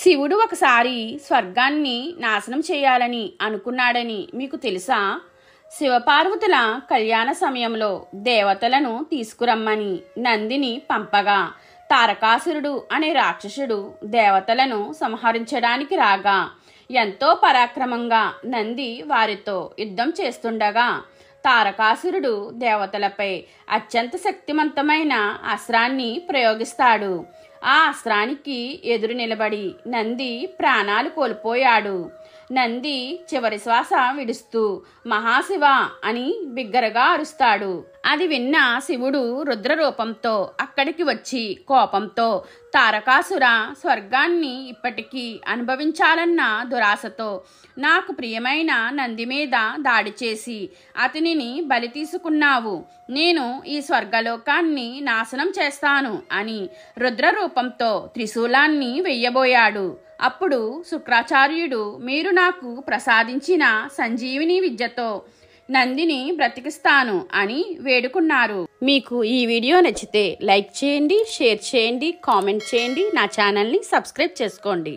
శివుడు ఒకసారి స్వర్గాన్ని నాశనం చేయాలని అనుకున్నాడని మీకు తెలుసా? శివపార్వతుల కళ్యాణ సమయంలో దేవతలను తీసుకురమ్మని నందిని పంపగా తారకాసురుడు అనే రాక్షసుడు దేవతలను సంహరించడానికి రాగా ఎంతో పరాక్రమంగా నంది వారితో యుద్ధం చేస్తుండగా తారకాసురుడు దేవతలపై అత్యంత శక్తివంతమైన అస్త్రాన్ని ప్రయోగిస్తాడు. ఆ అస్త్రానికి ఎదురు నిలబడి నంది ప్రాణాలు కోల్పోయాడు. నంది చివరి శ్వాస విడుస్తూ మహాశివ అని బిగ్గరగా అరుస్తాడు. అది విన్న శివుడు రుద్రరూపంతో అక్కడికి వచ్చి కోపంతో తారకాసుర స్వర్గాన్ని ఇప్పటికీ అనుభవించాలన్న దురాశతో నాకు ప్రియమైన నంది మీద దాడి చేసి అతనిని బలి తీసుకున్నావు. నేను ఈ స్వర్గలోకాన్ని నాశనం చేస్తాను అని రుద్రరూపంతో త్రిశూలాన్ని వెయ్యబోయాడు. అప్పుడు శుక్రాచార్యుడు మీరు నాకు ప్రసాదించిన సంజీవిని విద్యతో నందిని బ్రతికిస్తాను అని వేడుకున్నారు. మీకు ఈ వీడియో నచ్చితే లైక్ చేయండి, షేర్ చేయండి, కామెంట్ చేయండి, నా ఛానల్ని సబ్స్క్రైబ్ చేసుకోండి.